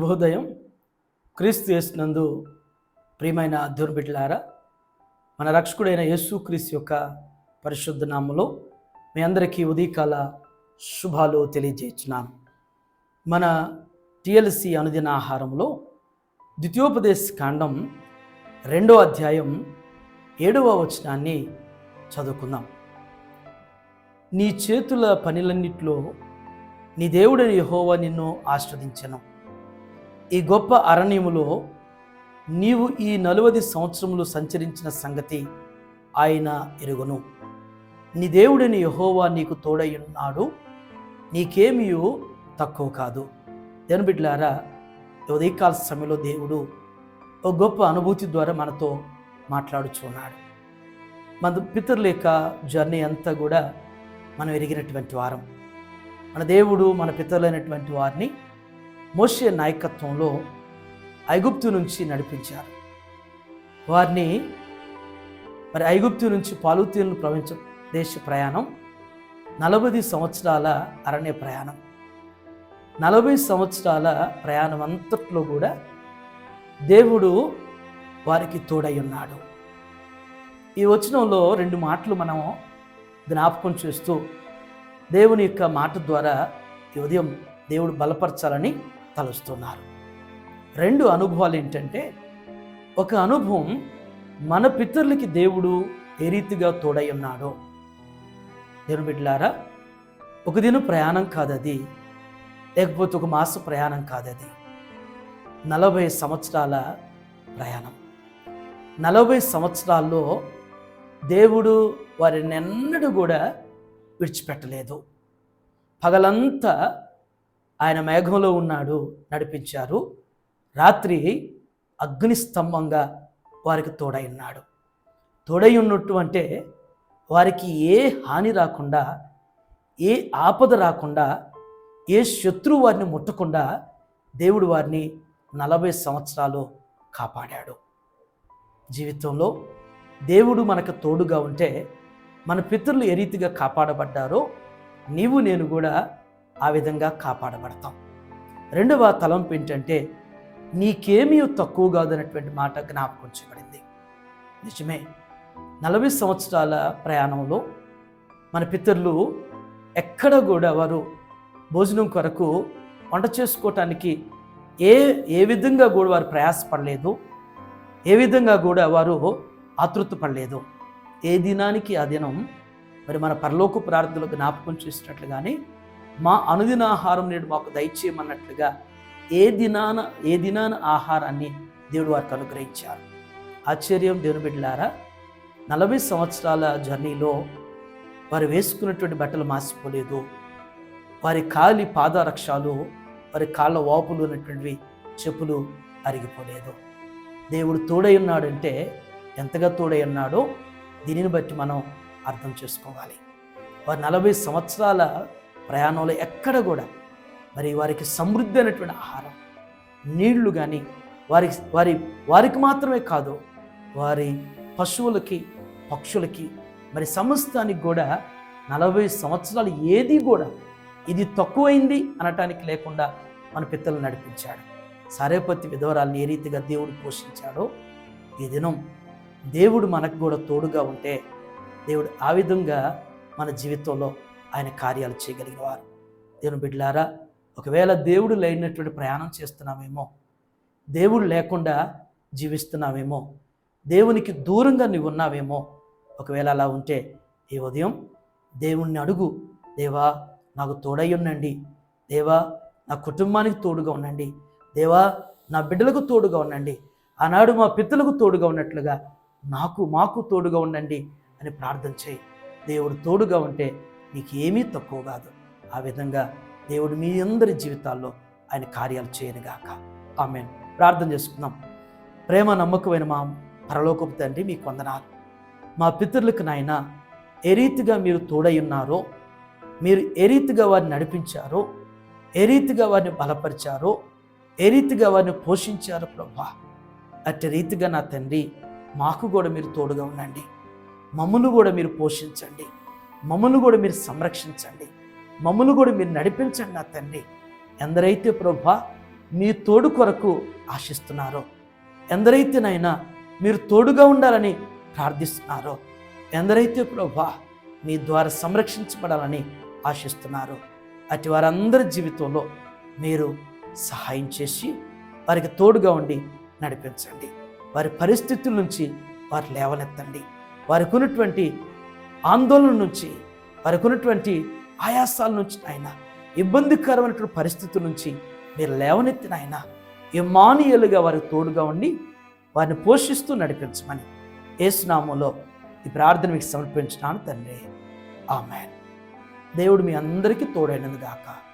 శుభోదయం. క్రీస్తు యేసునందు ప్రియమైన దేవుని బిడ్డలారా, మన రక్షకుడైన యేసు క్రీస్తు యొక్క పరిశుద్ధ నామములో మీ అందరికీ ఉదయకాల శుభాలు తెలియజేస్తున్నాను. మన టిఎల్సి అనుదిన ఆహారంలో ద్వితీయోపదేశ కాండం 2వ అధ్యాయం 7వ వచనాన్ని చదువుకుందాం. నీ చేతుల పనులన్నిటిలో నీ దేవుడైన యెహోవా నిన్ను ఆశీర్వదించెను. ఈ గొప్ప అరణ్యములో నీవు ఈ 40 సంవత్సరములు సంచరించిన సంగతి ఆయన ఎరుగును. నీ దేవుడైన యెహోవా నీకు తోడై ఉన్నాడు, నీకేమీ తక్కువ కాదు. దేవుని బిడ్డలారా, ఉదయకాల సమయంలో దేవుడు ఒక గొప్ప అనుభూతి ద్వారా మనతో మాట్లాడుచున్నాడు. మన పితరుల యొక్క జర్నీ అంతా కూడా మనం ఎరిగినటువంటి వారం. మన దేవుడు మన పితరులైనటువంటి వారిని మోషే నాయకత్వంలో ఐగుప్తు నుంచి నడిపించారు. వారిని ఐగుప్తు నుంచి పాలుతీనులు ప్రపంచ దేశ ప్రయాణం 40 సంవత్సరాల అరణ్య ప్రయాణం. 40 సంవత్సరాల ప్రయాణం అంతట్లో కూడా దేవుడు వారికి తోడై ఉన్నాడు. ఈ వచనంలో 2 మాటలు మనం జ్ఞాపకం చేస్తూ దేవుని యొక్క మాట ద్వారా ఈ ఉదయం దేవుడు బలపరచాలని తలుస్తున్నారు. 2 అనుభవాలు ఏంటంటే, ఒక అనుభవం మన పితరులకి దేవుడు ఏ రీతిగా తోడై ఉన్నాడో. దేవుని బిడ్డలారా, ఒక దినం ప్రయాణం కాదది, లేకపోతే ఒక మాస ప్రయాణం కాదది, 40 సంవత్సరాల ప్రయాణం. 40 సంవత్సరాల్లో దేవుడు వారిని ఎన్నడూ కూడా విడిచిపెట్టలేదు. పగలంతా ఆయన మేఘంలో ఉన్నాడు, నడిపించారు. రాత్రి అగ్నిస్తంభంగా వారికి తోడై ఉన్నాడు. తోడై ఉన్నట్టు అంటే వారికి ఏ హాని రాకుండా, ఏ ఆపద రాకుండా, ఏ శత్రువు వారిని ముట్టకుండా దేవుడు వారిని 40 సంవత్సరాలు కాపాడాడు. జీవితంలో దేవుడు మనకు తోడుగా ఉంటే మన పితరులు ఏ రీతిగా కాపాడబడ్డారో నీవు నేను కూడా ఆ విధంగా కాపాడబడతాం. 2వ తలంపు ఏంటంటే, నీకేమీ తక్కువ కాదనేటువంటి మాట జ్ఞాపకం చేయబడింది. నిజమే, 40 సంవత్సరాల ప్రయాణంలో మన పితరులు ఎక్కడ కూడా వారు భోజనం కొరకు వంట చేసుకోవటానికి ఏ విధంగా కూడా వారు ప్రయాసపడలేదు, ఏ విధంగా కూడా వారు ఆతృత పడలేదు. ఏ దినానికి ఆ దినం మరి మన పరలోక ప్రార్థనలు జ్ఞాపకం చేసినట్లుగానే మా అనుదిన ఆహారం నేడు మాకు దయచేయమన్నట్లుగా ఏ దినాన ఆహారాన్ని దేవుడు వారికి అనుగ్రహించారు. ఆశ్చర్యం దేవుని బిడ్డలారా, 40 సంవత్సరాల జర్నీలో వారు వేసుకున్నటువంటి బట్టలు మాసిపోలేదు. వారి కాలి పాదరక్షాలు, వారి కాళ్ళ వాపులు ఉన్నటువంటివి చెప్పులు అరిగిపోలేదు. దేవుడు తోడై ఉన్నాడంటే ఎంతగా తోడై ఉన్నాడో దీనిని బట్టి మనం అర్థం చేసుకోవాలి. వారి 40 సంవత్సరాల ప్రయాణంలో ఎక్కడ కూడా మరి వారికి సమృద్ధి అయినటువంటి ఆహారం, నీళ్లు కానీ వారికి మాత్రమే కాదు, వారి పశువులకి, పక్షులకి, మరి సమస్తానికి కూడా 40 సంవత్సరాలు ఏది కూడా ఇది తక్కువైంది అనటానికి లేకుండా మన పితరులు నడిపించాడు. సారేపతి విధవరాల్ని ఏ రీతిగా దేవుడు పోషించాడో ఈ దినం దేవుడు మనకు కూడా తోడుగా ఉంటే దేవుడు ఆ విధంగా మన జీవితంలో ఆయన కార్యాలు చేయగలిగినవారు. దేవుని బిడ్డలారా, ఒకవేళ దేవుడు లేనటువంటి ప్రయాణం చేస్తున్నామేమో, దేవుడు లేకుండా జీవిస్తున్నామేమో, దేవునికి దూరంగా నువ్వు ఉన్నావేమో, ఒకవేళ అలా ఉంటే ఈ ఉదయం దేవుణ్ణి అడుగు, దేవా నాకు తోడై ఉండండి, దేవా నా కుటుంబానికి తోడుగా ఉండండి, దేవా నా బిడ్డలకు తోడుగా ఉండండి, ఆనాడు మా పితరులకు తోడుగా ఉన్నట్లుగా మాకు తోడుగా ఉండండి అని ప్రార్థన చేయి. దేవుడు తోడుగా ఉంటే నీకు ఏమీ తక్కువ కాదు. ఆ విధంగా దేవుడు మీ అందరి జీవితాల్లో ఆయన కార్యాలు చేయనుగాక. ఆమేన్. ప్రార్థన చేసుకుందాం. ప్రేమ నమ్మకమైన మా పరలోకపు తండ్రి, మీకు వందనాలు. మా పితరులకు నాయన ఏ రీతిగా మీరు తోడై ఉన్నారో, మీరు ఏ రీతిగా వారిని నడిపించారో, ఏ రీతిగా వారిని బలపరిచారో, ఏ రీతిగా వారిని పోషించారో ప్రభా, అట్టి రీతిగా నా తండ్రి మాకు కూడా మీరు తోడుగా ఉండండి. మమ్మల్ని కూడా మీరు పోషించండి, మమ్మల్ని కూడా మీరు సంరక్షించండి, మమ్మల్ని కూడా మీరు నడిపించండి నా తండ్రి. ఎందరైతే ప్రభా మీ తోడు కొరకు ఆశిస్తున్నారో, ఎందరైతేనైనా మీరు తోడుగా ఉండాలని ప్రార్థిస్తున్నారో, ఎందరైతే ప్రభువా మీ ద్వారా సంరక్షించబడాలని ఆశిస్తున్నారో, అటు వారందరి జీవితంలో మీరు సహాయం చేసి వారికి తోడుగా ఉండి నడిపించండి. వారి పరిస్థితుల నుంచి వారు లేవనెత్తండి. వారికి ఉన్నటువంటి ఆందోళన నుంచి, వారికి ఉన్నటువంటి ఆయాసాల నుంచి ఆయన, ఇబ్బందికరమైనటువంటి పరిస్థితుల నుంచి మీరు లేవనెత్తిన ఆయన ఇమ్మానుయేలుగా వారికి తోడుగా ఉండి వారిని పోషిస్తూ నడిపించమని యేసు నామములో ఈ ప్రార్థన మీకు సమర్పించున్నాను తండ్రి. ఆమేన్. దేవుడు మీ అందరికీ తోడైనది గాక.